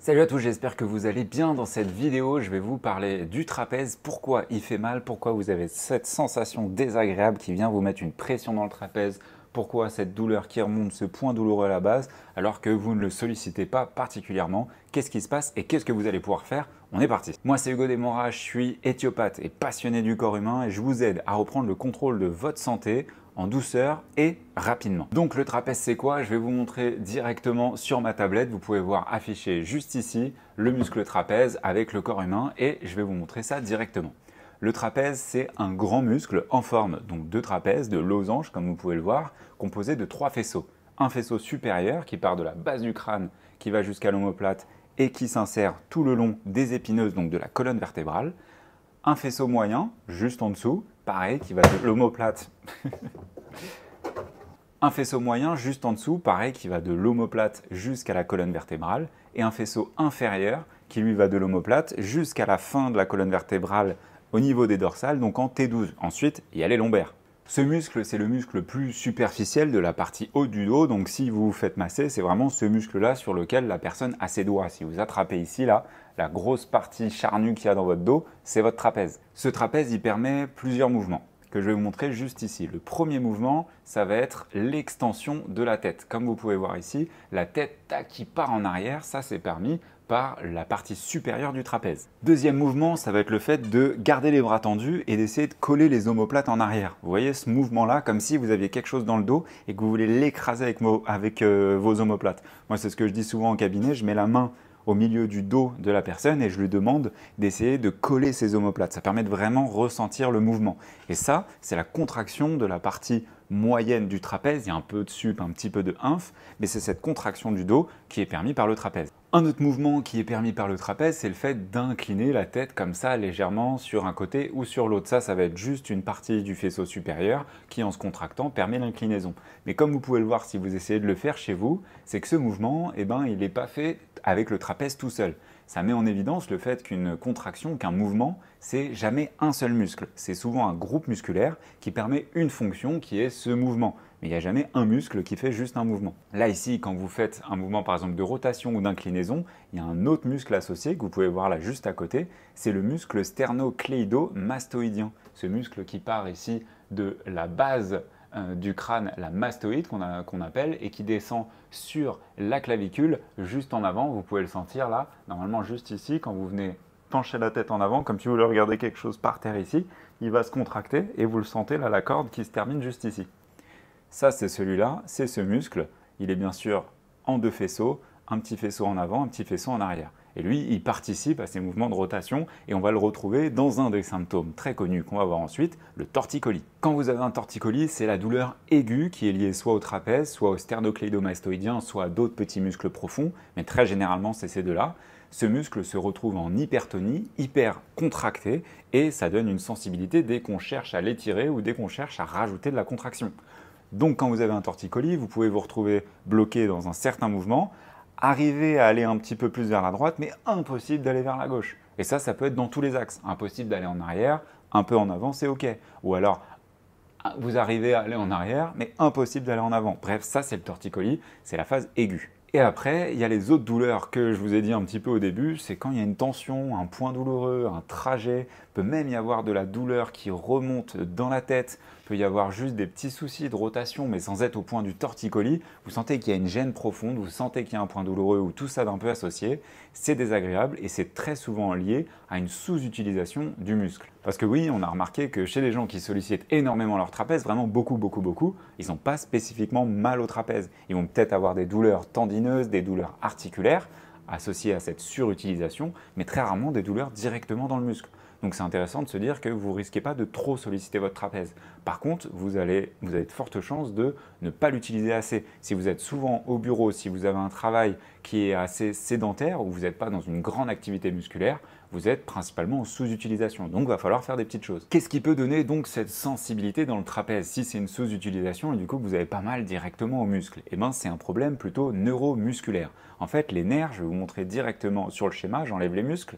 Salut à tous, j'espère que vous allez bien. Dans cette vidéo, je vais vous parler du trapèze, pourquoi il fait mal, pourquoi vous avez cette sensation désagréable qui vient vous mettre une pression dans le trapèze, pourquoi cette douleur qui remonte, ce point douloureux à la base, alors que vous ne le sollicitez pas particulièrement. Qu'est-ce qui se passe et qu'est-ce que vous allez pouvoir faire? On est parti. Moi, c'est Hugo Desmora, je suis éthiopathe et passionné du corps humain et je vous aide à reprendre le contrôle de votre santé en douceur et rapidement. Donc le trapèze c'est quoi? Je vais vous montrer directement sur ma tablette. Vous pouvez voir affiché juste ici le muscle trapèze avec le corps humain et je vais vous montrer ça directement. Le trapèze c'est un grand muscle en forme donc de trapèze, de losange comme vous pouvez le voir, composé de 3 faisceaux. Un faisceau supérieur qui part de la base du crâne qui va jusqu'à l'omoplate et qui s'insère tout le long des épineuses donc de la colonne vertébrale. Un faisceau moyen juste en dessous, pareil, qui va de l'omoplate. Un faisceau moyen juste en dessous, pareil, qui va de l'omoplate jusqu'à la colonne vertébrale. Et un faisceau inférieur qui lui va de l'omoplate jusqu'à la fin de la colonne vertébrale au niveau des dorsales, donc en T12. Ensuite, il y a les lombaires. Ce muscle, c'est le muscle le plus superficiel de la partie haute du dos. Donc si vous vous faites masser, c'est vraiment ce muscle-là sur lequel la personne a ses doigts. Si vous attrapez ici, là, la grosse partie charnue qu'il y a dans votre dos, c'est votre trapèze. Ce trapèze, il permet plusieurs mouvements que je vais vous montrer juste ici. Le premier mouvement, ça va être l'extension de la tête. Comme vous pouvez voir ici, la tête qui part en arrière, ça c'est permis par la partie supérieure du trapèze. Deuxième mouvement, ça va être le fait de garder les bras tendus et d'essayer de coller les omoplates en arrière. Vous voyez ce mouvement-là, comme si vous aviez quelque chose dans le dos et que vous voulez l'écraser avec vos omoplates. Moi, c'est ce que je dis souvent en cabinet, je mets la main au milieu du dos de la personne et je lui demande d'essayer de coller ses omoplates. Ça permet de vraiment ressentir le mouvement. Et ça, c'est la contraction de la partie moyenne du trapèze. Il y a un peu de sup, un petit peu de inf, mais c'est cette contraction du dos qui est permis par le trapèze. Un autre mouvement qui est permis par le trapèze, c'est le fait d'incliner la tête comme ça légèrement sur un côté ou sur l'autre. Ça va être juste une partie du faisceau supérieur qui, en se contractant, permet l'inclinaison. Mais comme vous pouvez le voir si vous essayez de le faire chez vous, c'est que ce mouvement, il n'est pas fait avec le trapèze tout seul. Ça met en évidence le fait qu'une contraction, qu'un mouvement, c'est jamais un seul muscle. C'est souvent un groupe musculaire qui permet une fonction qui est ce mouvement. Mais il n'y a jamais un muscle qui fait juste un mouvement. Là ici, quand vous faites un mouvement par exemple de rotation ou d'inclinaison, il y a un autre muscle associé que vous pouvez voir là juste à côté, c'est le muscle sternocléido-mastoïdien. Ce muscle qui part ici de la base du crâne, la mastoïde qu'on appelle, et qui descend sur la clavicule juste en avant. Vous pouvez le sentir là, normalement juste ici, quand vous venez pencher la tête en avant, comme si vous voulez regarder quelque chose par terre ici, il va se contracter et vous le sentez là, la corde qui se termine juste ici. Ça, c'est celui-là, c'est ce muscle. Il est bien sûr en 2 faisceaux, un petit faisceau en avant, un petit faisceau en arrière. Et lui, il participe à ces mouvements de rotation et on va le retrouver dans un des symptômes très connus qu'on va voir ensuite, le torticolis. Quand vous avez un torticolis, c'est la douleur aiguë qui est liée soit au trapèze, soit au sternocléido-mastoïdien, soit à d'autres petits muscles profonds, mais très généralement, c'est ces deux-là. Ce muscle se retrouve en hypertonie, hyper contracté, et ça donne une sensibilité dès qu'on cherche à l'étirer ou dès qu'on cherche à rajouter de la contraction. Donc quand vous avez un torticolis, vous pouvez vous retrouver bloqué dans un certain mouvement, arriver à aller un petit peu plus vers la droite, mais impossible d'aller vers la gauche. Et ça peut être dans tous les axes. Impossible d'aller en arrière, un peu en avant, c'est OK. Ou alors, vous arrivez à aller en arrière, mais impossible d'aller en avant. Bref, ça c'est le torticolis, c'est la phase aiguë. Et après, il y a les autres douleurs que je vous ai dit un petit peu au début, c'est quand il y a une tension, un point douloureux, un trajet, peut même y avoir de la douleur qui remonte dans la tête, peut y avoir juste des petits soucis de rotation, mais sans être au point du torticolis. Vous sentez qu'il y a une gêne profonde, vous sentez qu'il y a un point douloureux ou tout ça d'un peu associé, c'est désagréable et c'est très souvent lié à une sous-utilisation du muscle. Parce que oui, on a remarqué que chez les gens qui sollicitent énormément leur trapèze, vraiment beaucoup, ils n'ont pas spécifiquement mal au trapèze. Ils vont peut-être avoir des douleurs tendineuses, des douleurs articulaires associées à cette surutilisation, mais très rarement des douleurs directement dans le muscle. Donc c'est intéressant de se dire que vous ne risquez pas de trop solliciter votre trapèze. Par contre, vous avez de fortes chances de ne pas l'utiliser assez. Si vous êtes souvent au bureau, si vous avez un travail qui est assez sédentaire ou vous n'êtes pas dans une grande activité musculaire, vous êtes principalement en sous-utilisation. Donc il va falloir faire des petites choses. Qu'est-ce qui peut donner donc cette sensibilité dans le trapèze si c'est une sous-utilisation et du coup que vous avez pas mal directement aux muscles? Eh bien c'est un problème plutôt neuromusculaire. En fait, les nerfs, je vais vous montrer directement sur le schéma, j'enlève les muscles.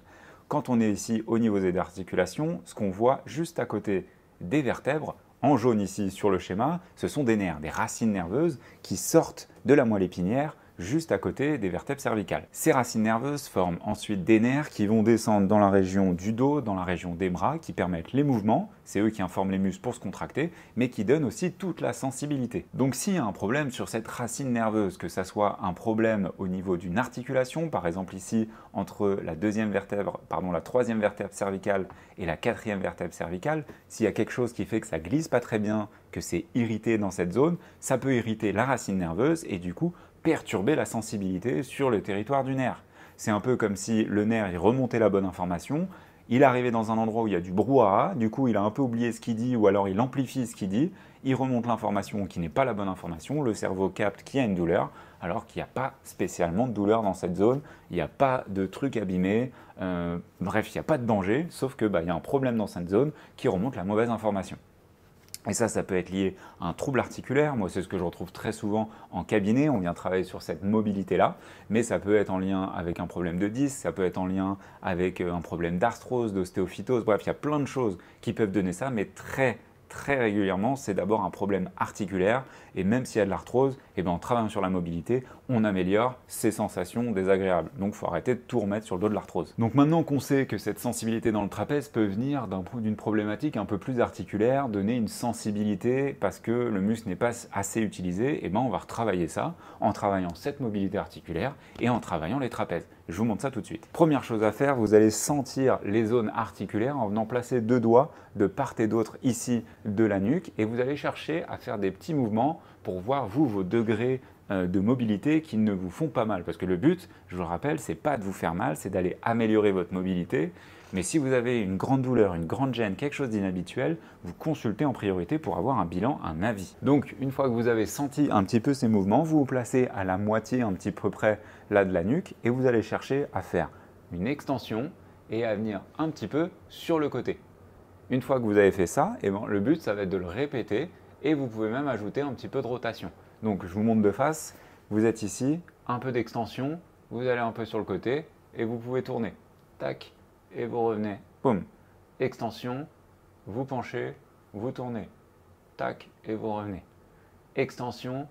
Quand on est ici au niveau des articulations, ce qu'on voit juste à côté des vertèbres, en jaune ici sur le schéma, ce sont des nerfs, des racines nerveuses qui sortent de la moelle épinière juste à côté des vertèbres cervicales. Ces racines nerveuses forment ensuite des nerfs qui vont descendre dans la région du dos, dans la région des bras, qui permettent les mouvements, c'est eux qui informent les muscles pour se contracter, mais qui donnent aussi toute la sensibilité. Donc s'il y a un problème sur cette racine nerveuse, que ça soit un problème au niveau d'une articulation, par exemple ici entre la troisième vertèbre cervicale et la quatrième vertèbre cervicale, s'il y a quelque chose qui fait que ça glisse pas très bien, que c'est irrité dans cette zone, ça peut irriter la racine nerveuse et du coup perturber la sensibilité sur le territoire du nerf. C'est un peu comme si le nerf il remontait la bonne information, il est arrivé dans un endroit où il y a du brouhaha, du coup il a un peu oublié ce qu'il dit ou alors il amplifie ce qu'il dit, il remonte l'information qui n'est pas la bonne information, le cerveau capte qu'il y a une douleur, alors qu'il n'y a pas spécialement de douleur dans cette zone, il n'y a pas de truc abîmé, bref, il n'y a pas de danger, sauf qu'il y a un problème dans cette zone qui remonte la mauvaise information. Et ça peut être lié à un trouble articulaire. Moi, c'est ce que je retrouve très souvent en cabinet. On vient travailler sur cette mobilité-là. Mais ça peut être en lien avec un problème de disque, ça peut être en lien avec un problème d'arthrose, d'ostéophytose. Bref, il y a plein de choses qui peuvent donner ça, mais très régulièrement, c'est d'abord un problème articulaire et même s'il y a de l'arthrose, en travaillant sur la mobilité, on améliore ces sensations désagréables. Donc il faut arrêter de tout remettre sur le dos de l'arthrose. Donc maintenant qu'on sait que cette sensibilité dans le trapèze peut venir d'une problématique un peu plus articulaire, donner une sensibilité parce que le muscle n'est pas assez utilisé, on va retravailler ça en travaillant cette mobilité articulaire et en travaillant les trapèzes. Je vous montre ça tout de suite. Première chose à faire, vous allez sentir les zones articulaires en venant placer 2 doigts de part et d'autre ici de la nuque et vous allez chercher à faire des petits mouvements pour voir vos degrés de mobilité qui ne vous font pas mal. Parce que le but, je vous le rappelle, c'est pas de vous faire mal, c'est d'aller améliorer votre mobilité. Mais si vous avez une grande douleur, une grande gêne, quelque chose d'inhabituel, vous consultez en priorité pour avoir un bilan, un avis. Donc une fois que vous avez senti un petit peu ces mouvements, vous vous placez à la moitié un petit peu près là de la nuque et vous allez chercher à faire une extension et à venir un petit peu sur le côté. Une fois que vous avez fait ça, le but ça va être de le répéter et vous pouvez même ajouter un petit peu de rotation. Donc je vous montre de face, vous êtes ici, un peu d'extension, vous allez un peu sur le côté et vous pouvez tourner. Tac, et vous revenez. Boum. Extension, vous penchez, vous tournez. Tac, et vous revenez. Extension,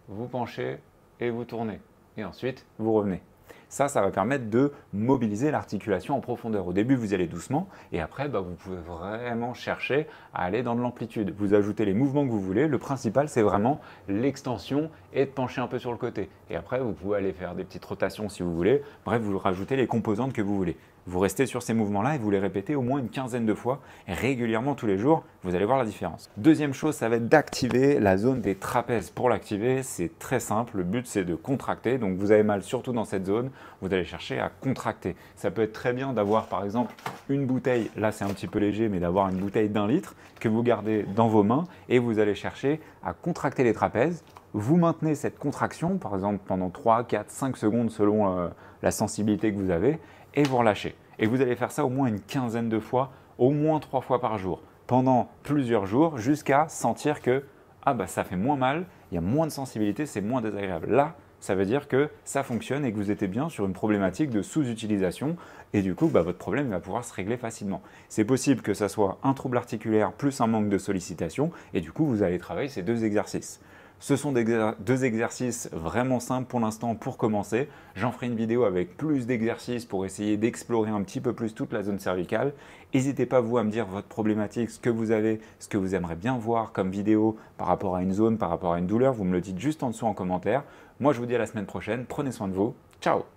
vous penchez et vous tournez. Et ensuite, vous revenez. Ça va permettre de mobiliser l'articulation en profondeur. Au début, vous y allez doucement et après, vous pouvez vraiment chercher à aller dans de l'amplitude. Vous ajoutez les mouvements que vous voulez. Le principal, c'est vraiment l'extension et de pencher un peu sur le côté. Et après, vous pouvez aller faire des petites rotations si vous voulez. Bref, vous rajoutez les composantes que vous voulez. Vous restez sur ces mouvements-là et vous les répétez au moins une quinzaine de fois, régulièrement tous les jours. Vous allez voir la différence. Deuxième chose, ça va être d'activer la zone des trapèzes. Pour l'activer, c'est très simple. Le but, c'est de contracter. Donc, vous avez mal surtout dans cette zone. Vous allez chercher à contracter. Ça peut être très bien d'avoir, par exemple, une bouteille. Là, c'est un petit peu léger, mais d'avoir une bouteille d'1 litre que vous gardez dans vos mains et vous allez chercher à contracter les trapèzes. Vous maintenez cette contraction, par exemple, pendant 3, 4, 5 secondes selon la sensibilité que vous avez et vous relâchez. Et vous allez faire ça au moins une quinzaine de fois, au moins 3 fois par jour, pendant plusieurs jours, jusqu'à sentir que ça fait moins mal, il y a moins de sensibilité, c'est moins désagréable. Là, ça veut dire que ça fonctionne et que vous êtes bien sur une problématique de sous-utilisation et du coup, votre problème va pouvoir se régler facilement. C'est possible que ça soit un trouble articulaire plus un manque de sollicitation et du coup, vous allez travailler ces 2 exercices. Ce sont 2 exercices vraiment simples pour l'instant pour commencer. J'en ferai une vidéo avec plus d'exercices pour essayer d'explorer un petit peu plus toute la zone cervicale. N'hésitez pas vous à me dire votre problématique, ce que vous avez, ce que vous aimeriez bien voir comme vidéo par rapport à une zone, par rapport à une douleur. Vous me le dites juste en dessous en commentaire. Moi, je vous dis à la semaine prochaine. Prenez soin de vous. Ciao!